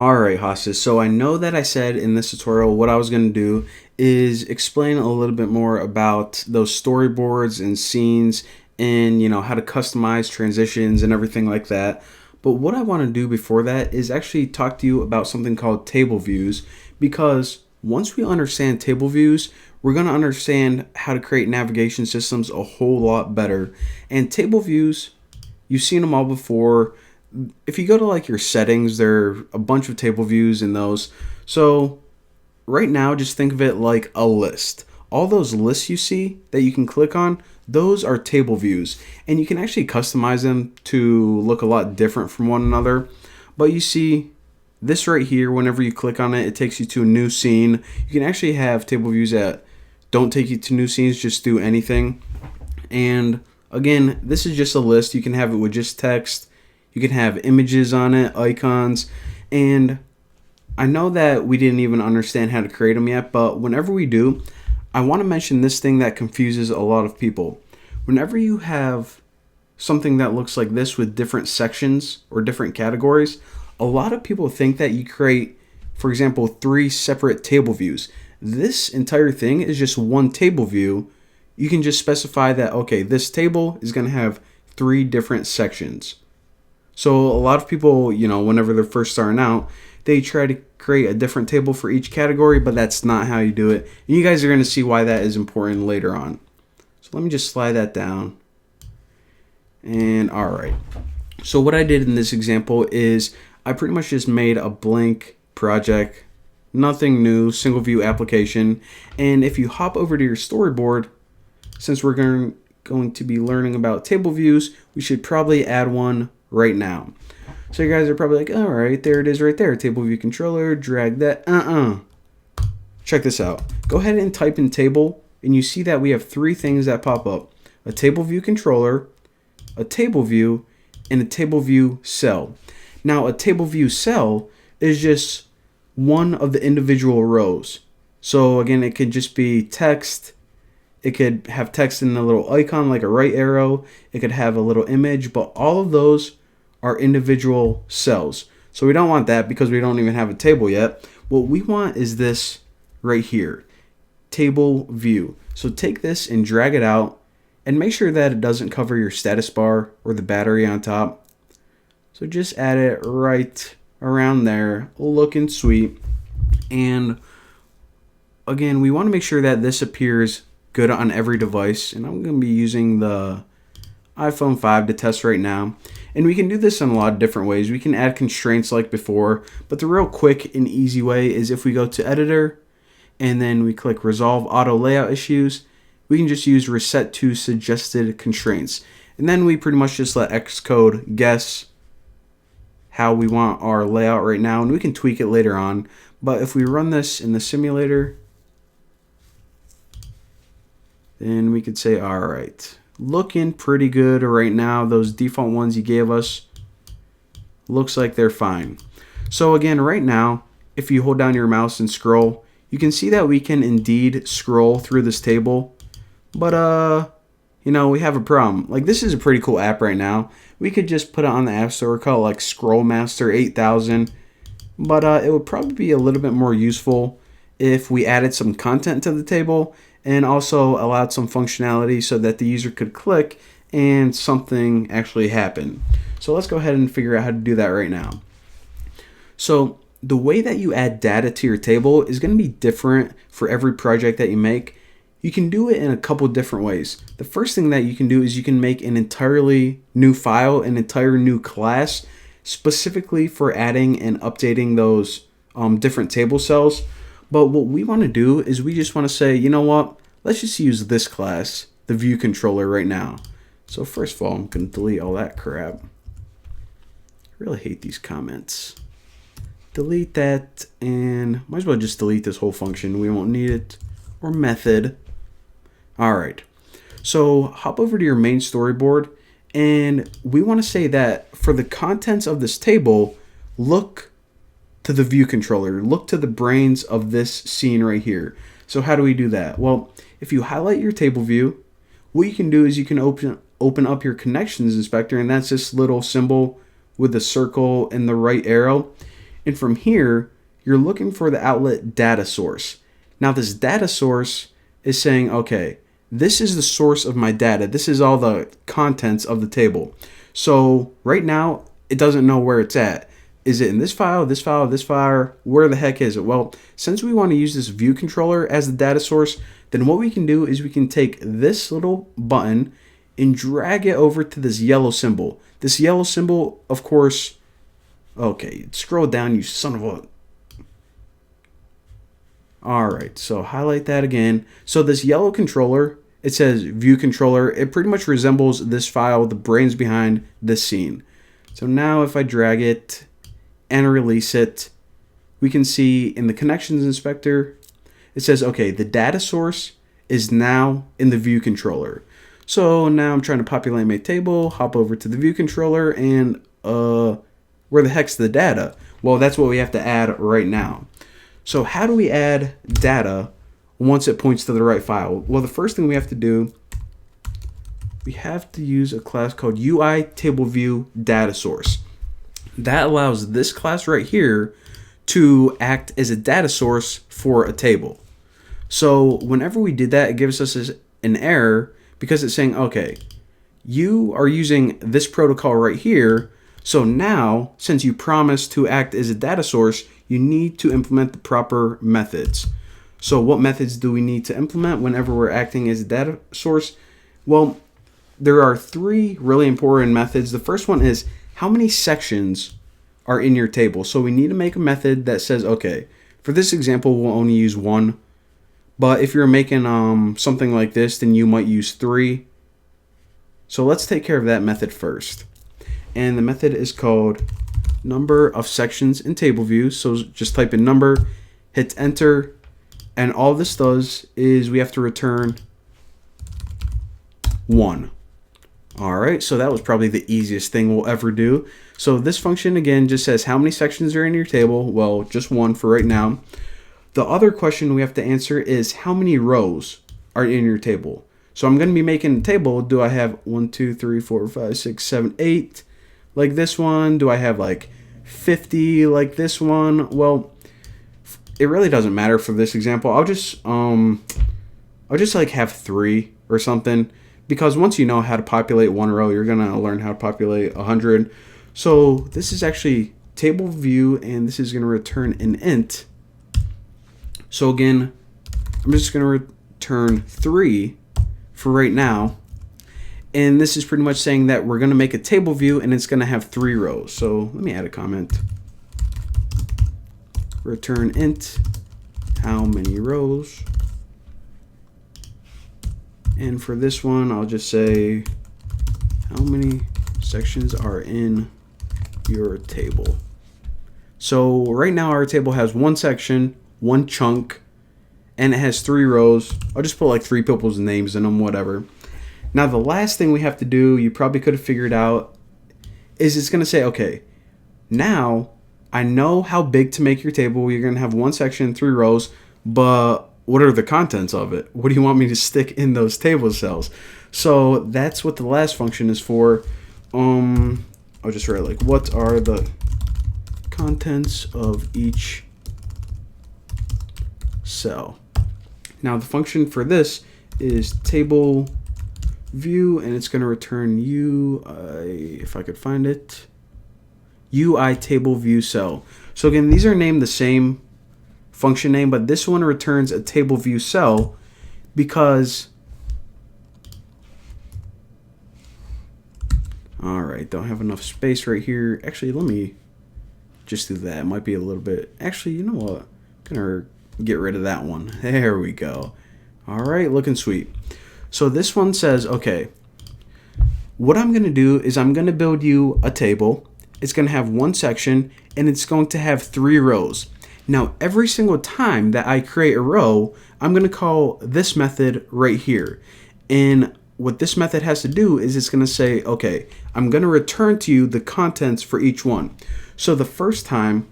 Alright, hostas. So I know that I said in this tutorial what I was going to do is explain a little bit more about those storyboards and scenes and how to customize transitions and everything like that. But what I want to do before that is actually talk to you about something called table views, because once we understand table views, we're going to understand how to create navigation systems a whole lot better. And table views, you've seen them all before. If you go to like your settings, there are a bunch of table views in those. So right now, just think of it like a list. All those lists you see that you can click on, those are table views. And you can actually customize them to look a lot different from one another. But you see this right here, whenever you click on it, it takes you to a new scene. You can actually have table views that don't take you to new scenes, just do anything. And again, this is just a list. You can have it with just text. You can have images on it, icons, and I know that we didn't even understand how to create them yet, but whenever we do, I want to mention this thing that confuses a lot of people. Whenever you have something that looks like this with different sections or different categories, a lot of people think that you create, for example, 3 separate table views. This entire thing is just one table view. You can just specify that, okay, this table is going to have 3 different sections. So a lot of people, whenever they're first starting out, they try to create a different table for each category, but that's not how you do it. And you guys are going to see why that is important later on. So let me just slide that down. And all right. So what I did in this example is I pretty much just made a blank project, nothing new, single view application. And if you hop over to your storyboard, since we're going to be learning about table views, we should probably add one right now. So you guys are probably like, all right, there it is right there. Table view controller, drag that. Check this out. Go ahead and type in table, and you see that we have 3 things that pop up. A table view controller, a table view, and a table view cell. Now, a table view cell is just one of the individual rows. So again, it could just be text. It could have text in a little icon like a right arrow. It could have a little image, but all of those are individual cells. So we don't want that because we don't even have a table yet. What we want is this right here, table view. So take this and drag it out and make sure that it doesn't cover your status bar or the battery on top. So just add it right around there, looking sweet. And again, we want to make sure that this appears good on every device. And I'm going to be using the iPhone 5 to test right now. And we can do this in a lot of different ways. We can add constraints like before, but the real quick and easy way is if we go to editor and then we click resolve auto layout issues, we can just use reset to suggested constraints. And then we pretty much just let Xcode guess how we want our layout right now, and we can tweak it later on. But if we run this in the simulator, then we could say, all right, looking pretty good right now. Those default ones you gave us looks like they're fine. So again, right now, if you hold down your mouse and scroll, you can see that we can indeed scroll through this table. But we have a problem. Like, this is a pretty cool app right now. We could just put it on the App Store, call it like Scrollmaster 8000. But it would probably be a little bit more useful if we added some content to the table and also allowed some functionality so that the user could click and something actually happen. So let's go ahead and figure out how to do that right now. So the way that you add data to your table is going to be different for every project that you make. You can do it in a couple different ways. The first thing that you can do is you can make an entirely new file, an entire new class, specifically for adding and updating those different table cells. But what we want to do is we just want to say, you know what? Let's just use this class, the view controller, right now. So first of all, I'm going to delete all that crap. I really hate these comments. Delete that, and might as well just delete this whole function. We won't need it. Or method. All right. So hop over to your main storyboard, and we want to say that for the contents of this table, look to the view controller, look to the brains of this scene right here. So how do we do that? Well, if you highlight your table view, what you can do is you can open up your connections inspector, and that's this little symbol with the circle and the right arrow. And from here, you're looking for the outlet data source. Now this data source is saying, okay, this is the source of my data. This is all the contents of the table. So right now, it doesn't know where it's at. Is it in this file, this file, this file? Where the heck is it? Well, since we want to use this view controller as the data source, then what we can do is we can take this little button and drag it over to this yellow symbol. This yellow symbol, of course, okay, scroll down, you son of a... All right, so highlight that again. So this yellow controller, it says view controller. It pretty much resembles this file, the brains behind this scene. So now if I drag it and release it, we can see in the connections inspector, it says, okay, the data source is now in the view controller. So now I'm trying to populate my table, hop over to the view controller, and where the heck's the data? Well, that's what we have to add right now. So how do we add data once it points to the right file? Well, the first thing we have to do, we have to use a class called UI table view data source. That allows this class right here to act as a data source for a table. So whenever we did that, it gives us an error because it's saying, okay, you are using this protocol right here. So now, since you promised to act as a data source, you need to implement the proper methods. So what methods do we need to implement whenever we're acting as a data source? Well, there are three really important methods. The first one is how many sections are in your table. So we need to make a method that says, okay, for this example, we'll only use one. But if you're making something like this, then you might use three. So let's take care of that method first. And the method is called number of sections in table view. So just type in number, hit enter, and all this does is we have to return 1. All right, so that was probably the easiest thing we'll ever do. So this function again just says how many sections are in your table. Well, just 1 for right now. The other question we have to answer is how many rows are in your table. So I'm going to be making a table. Do I have 1, 2, 3, 4, 5, 6, 7, 8 like this one? Do I have like 50 like this one? Well, it really doesn't matter for this example. I'll just like have 3 or something, because once you know how to populate one row, you're gonna learn how to populate 100. So this is actually table view, and this is gonna return an int. So again, I'm just gonna return 3 for right now. And this is pretty much saying that we're gonna make a table view and it's gonna have 3 rows. So let me add a comment. Return int how many rows. And for this one, I'll just say how many sections are in your table. So right now our table has 1 section, 1 chunk, and it has 3 rows. I'll just put like 3 people's names in them, whatever. Now the last thing we have to do, you probably could have figured out, is it's gonna say, okay, now I know how big to make your table. You're gonna have 1 section, 3 rows, but what are the contents of it? What do you want me to stick in those table cells? So that's what the last function is for. I'll just write like, what are the contents of each cell? Now the function for this is table view, and it's going to return UI, if I could find it, UI table view cell. So again, these are named the same function name, but this one returns a table view cell because, all right, don't have enough space right here. Actually, let me just do that. It might be a little bit, actually, you know what? I'm gonna get rid of that one. There we go. All right, looking sweet. So this one says, okay, what I'm gonna do is I'm gonna build you a table. It's gonna have 1 section and it's going to have 3 rows. Now, every single time that I create a row, I'm gonna call this method right here. And what this method has to do is it's gonna say, okay, I'm gonna return to you the contents for each one. So the first time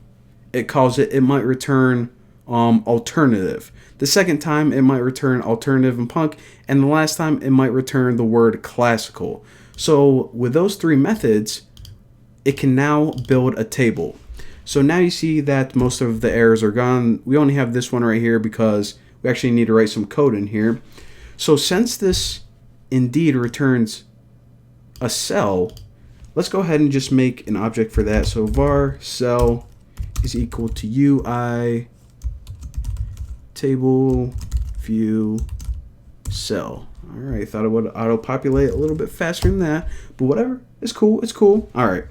it calls it, it might return alternative. The second time it might return alternative and punk, and the last time it might return the word classical. So with those 3 methods, it can now build a table. So now you see that most of the errors are gone. We only have this one right here because we actually need to write some code in here. So since this indeed returns a cell, let's go ahead and just make an object for that. So var cell is equal to UI table view cell. All right, thought it would auto populate a little bit faster than that, but whatever, it's cool, it's cool. All right,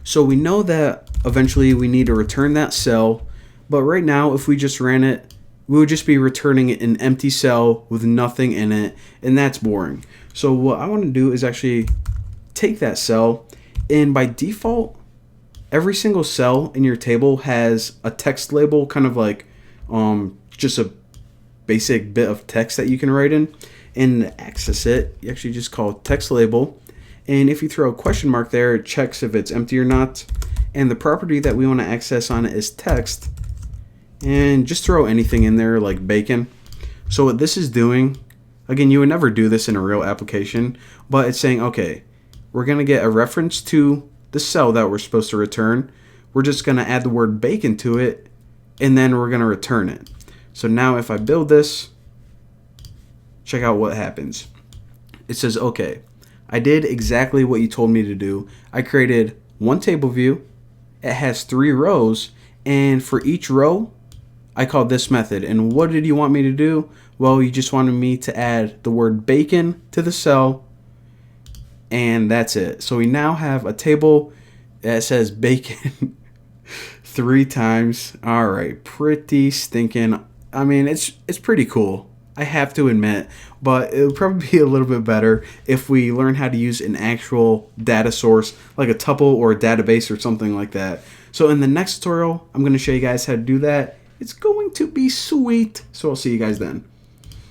so we know that eventually we need to return that cell, but right now if we just ran it, we would just be returning an empty cell with nothing in it, and that's boring. So what I want to do is actually take that cell, and by default, every single cell in your table has a text label, kind of like just a basic bit of text that you can write in. And to access it, you actually just call text label, and if you throw a question mark there, it checks if it's empty or not. And the property that we want to access on it is text, and just throw anything in there like bacon. So what this is doing, again, you would never do this in a real application, but it's saying, okay, we're going to get a reference to the cell that we're supposed to return. We're just going to add the word bacon to it, and then we're going to return it. So now if I build this, check out what happens. It says, okay, I did exactly what you told me to do. I created one table view. It has 3 rows, and for each row, I called this method. And what did you want me to do? Well, you just wanted me to add the word bacon to the cell, and that's it. So we now have a table that says bacon 3 times. All right, pretty stinking. I mean, it's pretty cool, I have to admit, but it would probably be a little bit better if we learn how to use an actual data source, like a tuple or a database or something like that. So in the next tutorial, I'm going to show you guys how to do that. It's going to be sweet. So I'll see you guys then.